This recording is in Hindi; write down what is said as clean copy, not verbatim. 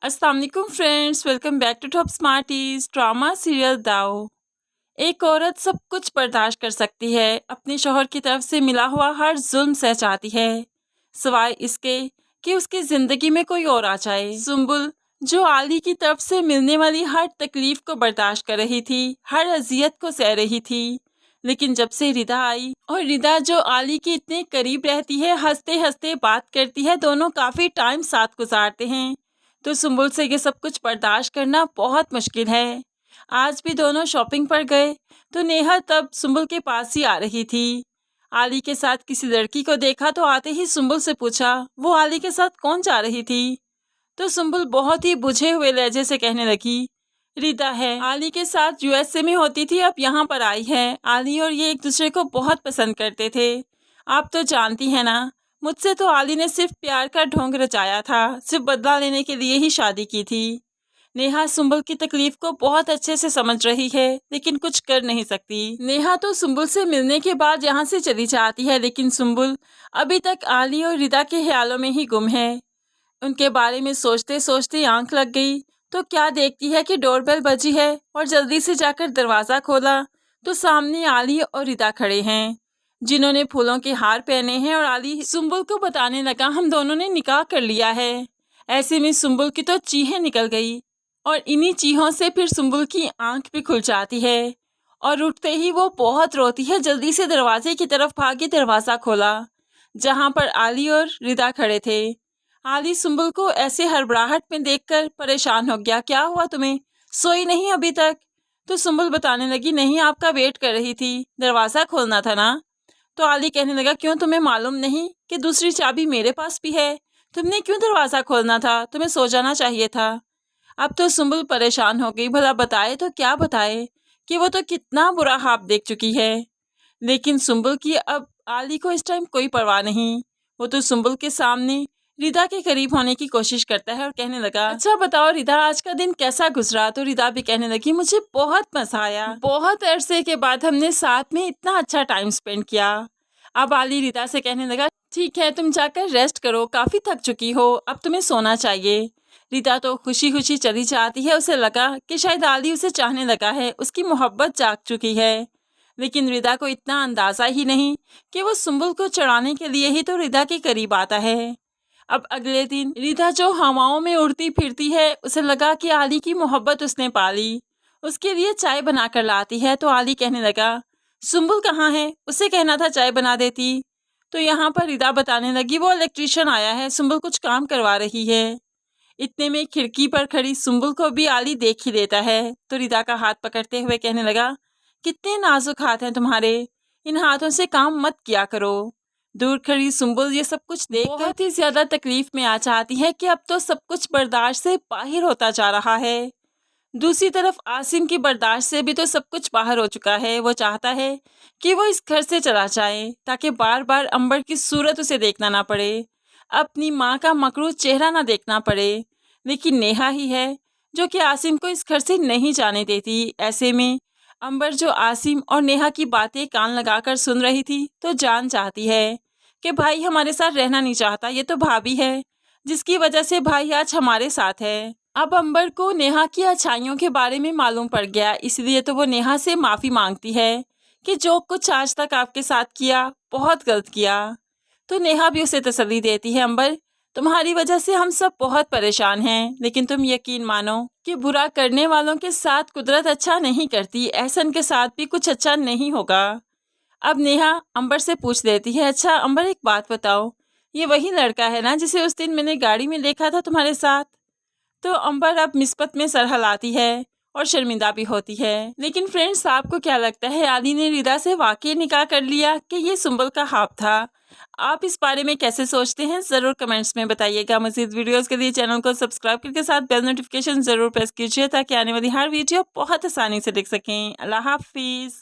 अस्सलाम वालेकुम friends, welcome back to Top Smarties. Drama serial दाव। एक औरत सब कुछ बर्दाश्त कर सकती है, अपने शौहर की तरफ से मिला हुआ हर जुल्म सह जाती है, सिवाय इसके कि उसकी जिंदगी में कोई और आ जाए। सुम्बुल जो आली की तरफ से मिलने वाली हर तकलीफ को बर्दाश्त कर रही थी, हर अजियत को सह रही थी, लेकिन जब से रिदा आई और रिदा जो आली के इतने करीब रहती है, हंसते हंसते बात करती है, दोनों काफी टाइम साथ गुजारते हैं, तो सुम्बुल से ये सब कुछ बर्दाश्त करना बहुत मुश्किल है। आज भी दोनों शॉपिंग पर गए तो नेहा तब सुम्बुल के पास ही आ रही थी। आली के साथ किसी लड़की को देखा तो आते ही सुम्बुल से पूछा वो आली के साथ कौन जा रही थी, तो सुम्बुल बहुत ही बुझे हुए लहजे से कहने लगी रिदा है, आली के साथ यूएसए में होती थी, अब यहाँ पर आई है। आली और ये एक दूसरे को बहुत पसंद करते थे, आप तो जानती हैं ना, मुझसे तो आली ने सिर्फ प्यार का ढोंग रचाया था, सिर्फ बदला लेने के लिए ही शादी की थी। नेहा सुम्बुल की तकलीफ को बहुत अच्छे से समझ रही है, लेकिन कुछ कर नहीं सकती। नेहा तो सुम्बुल से मिलने के बाद यहाँ से चली जाती है, लेकिन सुम्बुल अभी तक आली और रिदा के ख्यालों में ही गुम है। उनके बारे में सोचते सोचते आंख लग गई तो क्या देखती है कि डोरबेल बजी है, और जल्दी से जाकर दरवाज़ा खोला तो सामने आली और रिदा खड़े हैं, जिन्होंने फूलों के हार पहने हैं। और आली सुम्बुल को बताने लगा हम दोनों ने निकाह कर लिया है। ऐसे में सुम्बुल की तो चीखें निकल गई, और इन्हीं चीहों से फिर सुम्बुल की आंख भी खुल जाती है, और उठते ही वो बहुत रोती है। जल्दी से दरवाजे की तरफ भागी, दरवाज़ा खोला जहाँ पर आली और रिदा खड़े थे। आली सुम्बुल को ऐसे हड़बड़ाहट में देखकर परेशान हो गया, क्या हुआ तुम्हें, सोई नहीं अभी तक? तो सुम्बुल बताने लगी नहीं, आपका वेट कर रही थी, दरवाज़ा खोलना था ना। तो आली कहने लगा क्यों, तुम्हें मालूम नहीं कि दूसरी चाबी मेरे पास भी है, तुमने क्यों दरवाज़ा खोलना था, तुम्हें सो जाना चाहिए था। अब तो सुम्बुल परेशान हो गई, भला बताए तो क्या बताए कि वो तो कितना बुरा ख्वाब देख चुकी है। लेकिन सुम्बुल की अब आली को इस टाइम कोई परवाह नहीं, वो तो सुम्बुल के सामने रिदा के करीब होने की कोशिश करता है और कहने लगा अच्छा बताओ रिदा, आज का दिन कैसा गुजरा। तो रिदा भी कहने लगी मुझे बहुत मजा आया, बहुत अरसे के बाद हमने साथ में इतना अच्छा टाइम स्पेंड किया। अब आली रिदा से कहने लगा ठीक है, तुम जाकर रेस्ट करो, काफी थक चुकी हो, अब तुम्हें सोना चाहिए। रिदा तो खुशी खुशी चली जाती है, उसे लगा कि शायद आली उसे चाहने लगा है, उसकी मोहब्बत जाग चुकी है। लेकिन रिदा को इतना अंदाजा ही नहीं कि वो सुम्बुल को चढ़ाने के लिए ही तो रिदा के करीब आता है। अब अगले दिन रिदा जो हवाओं में उड़ती फिरती है, उसे लगा कि आली की मोहब्बत उसने पाली, उसके लिए चाय बनाकर लाती है। तो आली कहने लगा सुम्बुल कहाँ है, उसे कहना था चाय बना देती। तो यहाँ पर रिदा बताने लगी वो इलेक्ट्रिशियन आया है, सुम्बुल कुछ काम करवा रही है। इतने में खिड़की पर खड़ी सुम्बुल को भी आली देख ही लेता है, तो रिदा का हाथ पकड़ते हुए कहने लगा कितने नाजुक हाथ हैं तुम्हारे, इन हाथों से काम मत किया करो। दूर खड़ी सुम्बुल ये सब कुछ देख बहुत ही ज्यादा तकलीफ में आ जाती है कि अब तो सब कुछ बर्दाश्त से बाहर होता जा रहा है। दूसरी तरफ आसिम की बर्दाश्त से भी तो सब कुछ बाहर हो चुका है। वो चाहता है कि वो इस घर से चला जाए ताकि बार बार अंबर की सूरत उसे देखना ना पड़े, अपनी माँ का मकरूज चेहरा ना देखना पड़े। लेकिन नेहा ही है जो कि आसिम को इस घर से नहीं जाने देती। ऐसे में अंबर जो आसिम और नेहा की बातें कान लगाकर सुन रही थी, तो जान चाहती है कि भाई हमारे साथ रहना नहीं चाहता, ये तो भाभी है जिसकी वजह से भाई आज हमारे साथ है। अब अंबर को नेहा की अच्छाइयों के बारे में मालूम पड़ गया, इसलिए तो वो नेहा से माफ़ी मांगती है कि जो कुछ आज तक आपके साथ किया बहुत गलत किया। तो नेहा भी उसे तसल्ली देती है अंबर तुम्हारी वजह से हम सब बहुत परेशान हैं, लेकिन तुम यकीन मानो कि बुरा करने वालों के साथ कुदरत अच्छा नहीं करती, एहसन के साथ भी कुछ अच्छा नहीं होगा। अब नेहा अंबर से पूछ लेती है अच्छा अंबर एक बात बताओ, ये वही लड़का है ना जिसे उस दिन मैंने गाड़ी में देखा था तुम्हारे साथ? तो अंबर अब निस्बत में सर हिलाती है और शर्मिंदा भी होती है। लेकिन फ्रेंड्स आपको क्या लगता है, आली ने रिदा से वाकई निकाह कर लिया कि ये सुम्बुल का ख्वाब था? आप इस बारे में कैसे सोचते हैं ज़रूर कमेंट्स में बताइएगा। मज़ीद वीडियोस के लिए चैनल को सब्सक्राइब करके साथ बेल नोटिफिकेशन ज़रूर प्रेस कीजिए ताकि आने वाली हर वीडियो बहुत आसानी से देख सकें। अल्लाह हाफिज़।